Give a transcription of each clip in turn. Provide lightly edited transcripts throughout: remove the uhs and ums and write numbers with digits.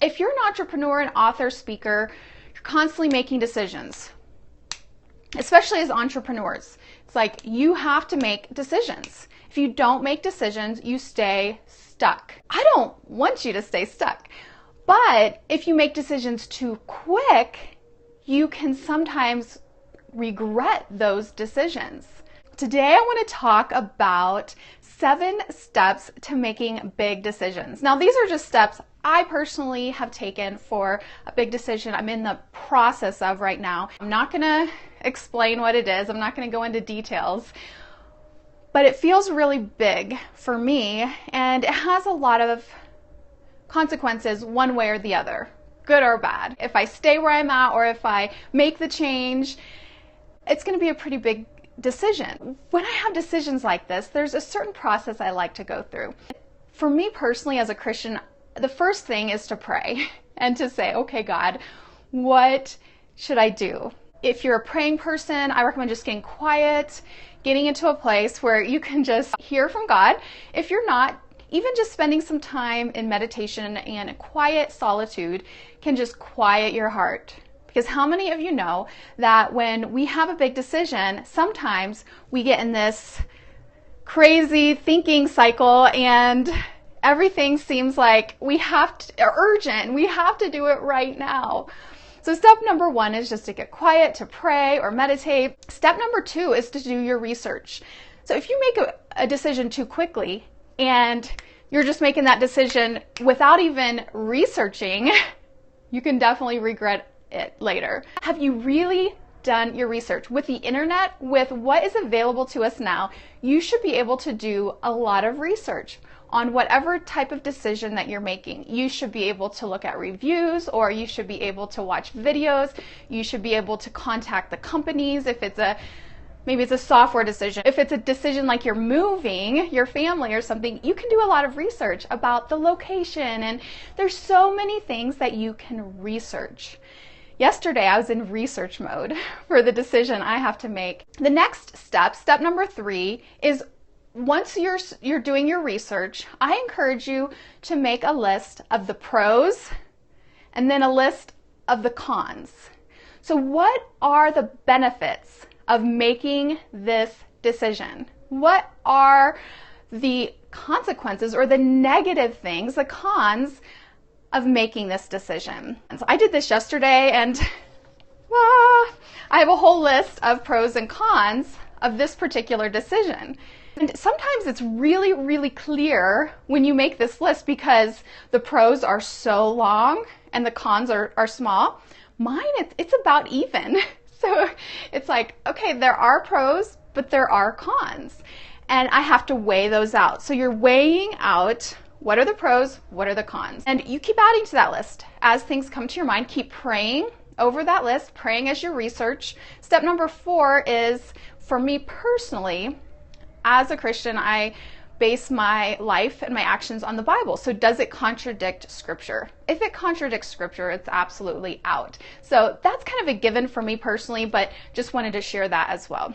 If you're an entrepreneur, an author, speaker, you're constantly making decisions, especially as entrepreneurs. It's like you have to make decisions. If you don't make decisions, you stay stuck. I don't want you to stay stuck, but if you make decisions too quick, you can sometimes regret those decisions. Today, I want to talk about 7 steps to making big decisions. Now, these are just steps I personally have taken for a big decision I'm in the process of right now. I'm not going to explain what it is. I'm not going to go into details, but it feels really big for me, and it has a lot of consequences one way or the other, good or bad. If I stay where I'm at or if I make the change, it's going to be a pretty big decision. When I have decisions like this, there's a certain process I like to go through. For me personally, as a Christian, the first thing is to pray and to say, okay, God, what should I do? If you're a praying person, I recommend just getting quiet, getting into a place where you can just hear from God. If you're not, even just spending some time in meditation and quiet solitude can just quiet your heart. Because how many of you know that when we have a big decision, sometimes we get in this crazy thinking cycle and everything seems like urgent. We have to do it right now. So step number 1 is just to get quiet, to pray or meditate. Step number 2 is to do your research. So if you make a decision too quickly and you're just making that decision without even researching, you can definitely regret it later. Have you really done your research? With the internet, with what is available to us now, you should be able to do a lot of research on whatever type of decision that you're making. You should be able to look at reviews, or you should be able to watch videos. You should be able to contact the companies if maybe it's a software decision. If it's a decision like you're moving your family or something, you can do a lot of research about the location, and there's so many things that you can research. Yesterday, I was in research mode for the decision I have to make. The next step, step number 3, is once you're doing your research, I encourage you to make a list of the pros and then a list of the cons. So what are the benefits of making this decision? What are the consequences or the negative things, the cons of making this decision? And so I did this yesterday, and I have a whole list of pros and cons of this particular decision. And sometimes it's really, really clear when you make this list because the pros are so long and the cons are small. Mine, it's about even. So it's like, okay, there are pros, but there are cons. And I have to weigh those out. So you're weighing out what are the pros, what are the cons. And you keep adding to that list as things come to your mind. Keep praying over that list, praying as you research. Step number 4 is, for me personally, as a Christian, I base my life and my actions on the Bible. So does it contradict Scripture? If it contradicts Scripture, it's absolutely out. So that's kind of a given for me personally, but just wanted to share that as well.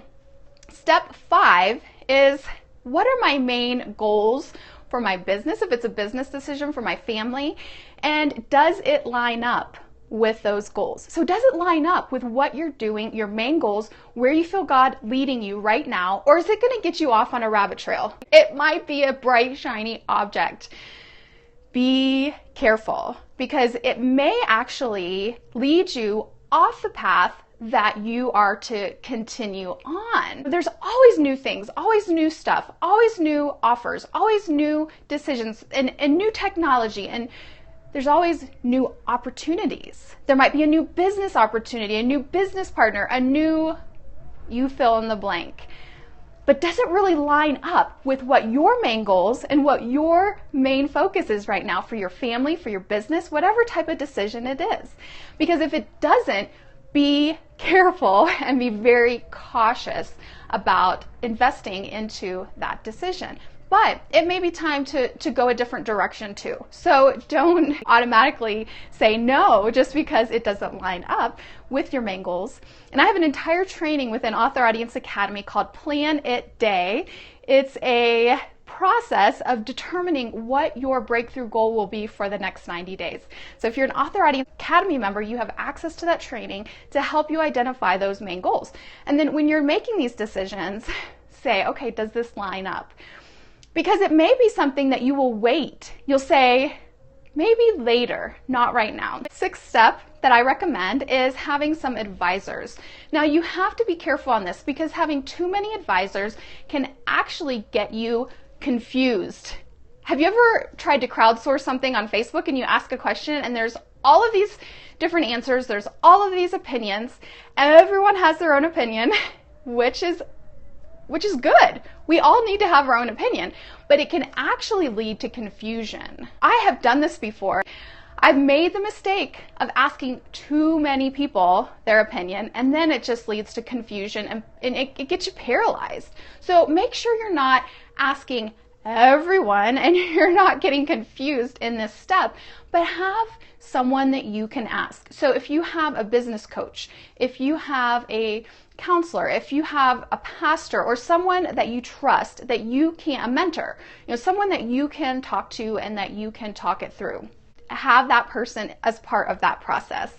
Step 5 is, what are my main goals for my business, if it's a business decision, for my family, and does it line up with those goals? So does it line up with what you're doing, your main goals, where you feel God leading you right now, or is it going to get you off on a rabbit trail? It might be a bright, shiny object. Be careful, because it may actually lead you off the path that you are to continue on. There's always new things, always new stuff, always new offers, always new decisions, and new technology, and there's always new opportunities. There might be a new business opportunity, a new business partner, you fill in the blank. But does it really line up with what your main goals and what your main focus is right now for your family, for your business, whatever type of decision it is? Because if it doesn't, be careful and be very cautious about investing into that decision. But it may be time to go a different direction too. So don't automatically say no just because it doesn't line up with your main goals. And I have an entire training within Author Audience Academy called Plan It Day. It's a process of determining what your breakthrough goal will be for the next 90 days. So if you're an Author Audience Academy member, you have access to that training to help you identify those main goals. And then when you're making these decisions, say, okay, does this line up? Because it may be something that you will wait. You'll say, maybe later, not right now. The sixth step that I recommend is having some advisors. Now you have to be careful on this because having too many advisors can actually get you confused. Have you ever tried to crowdsource something on Facebook and you ask a question and there's all of these different answers, there's all of these opinions, everyone has their own opinion, which is good. We all need to have our own opinion, but it can actually lead to confusion. I have done this before. I've made the mistake of asking too many people their opinion, and then it just leads to confusion and it gets you paralyzed. So make sure you're not asking everyone and you're not getting confused in this step, but have someone that you can ask. So if you have a business coach, if you have a counselor, if you have a pastor or someone that you trust, that you can, a mentor, someone that you can talk to and that you can talk it through, have that person as part of that process.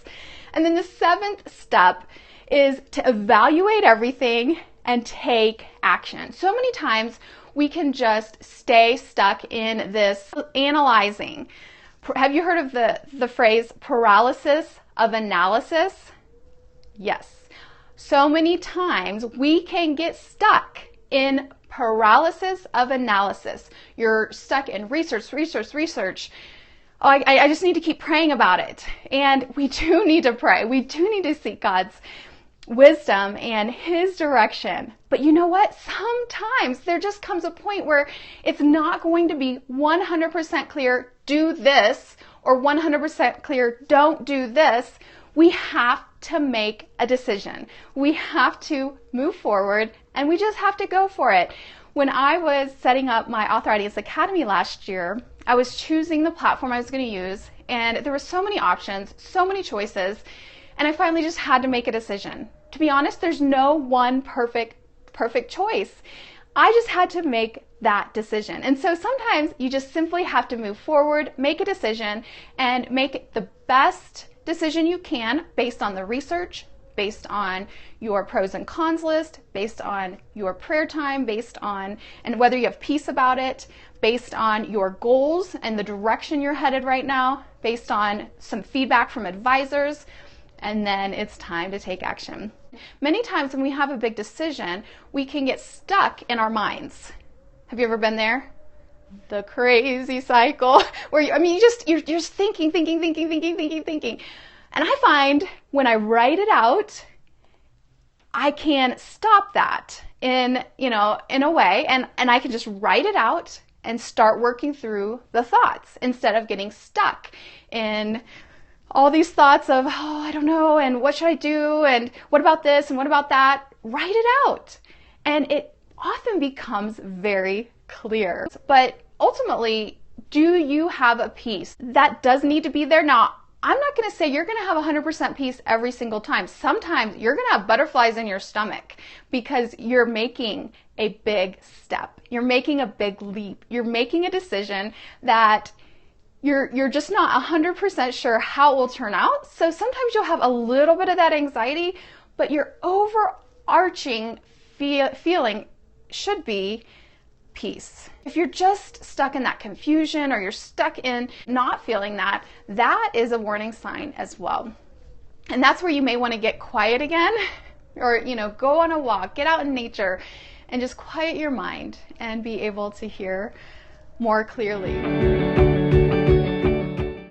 And then the seventh step is to evaluate everything and take action. So many times we can just stay stuck in this analyzing. Have you heard of the phrase paralysis of analysis? Yes. So many times we can get stuck in paralysis of analysis. You're stuck in research. Oh, I just need to keep praying about it. And we do need to pray. We do need to seek God's wisdom and His direction. But you know what? Sometimes there just comes a point where it's not going to be 100% clear, do this, or 100% clear, don't do this. We have to make a decision. We have to move forward and we just have to go for it. When I was setting up my Author Audience Academy last year, I was choosing the platform I was going to use and there were so many options, so many choices, and I finally just had to make a decision. To be honest, there's no one perfect choice. I just had to make that decision. And so sometimes you just simply have to move forward, make a decision, and make the best decision you can based on the research, based on your pros and cons list, based on your prayer time, based on, and whether you have peace about it, based on your goals and the direction you're headed right now, based on some feedback from advisors, and then it's time to take action. Many times when we have a big decision, we can get stuck in our minds. Have you ever been there? The crazy cycle where you're just thinking. And I find when I write it out, I can stop that in a way, and I can just write it out and start working through the thoughts instead of getting stuck in all these thoughts of, oh, I don't know, and what should I do, and what about this, and what about that? Write it out. And it often becomes very clear. But ultimately, do you have a peace? That does need to be there. Now, I'm not going to say you're going to have 100% peace every single time. Sometimes you're going to have butterflies in your stomach because you're making a big step. You're making a big leap. You're making a decision that you're just not 100% sure how it will turn out. So sometimes you'll have a little bit of that anxiety, but your overarching feeling should be peace. If you're just stuck in that confusion or you're stuck in not feeling that, that is a warning sign as well. And that's where you may want to get quiet again or, go on a walk, get out in nature and just quiet your mind and be able to hear more clearly.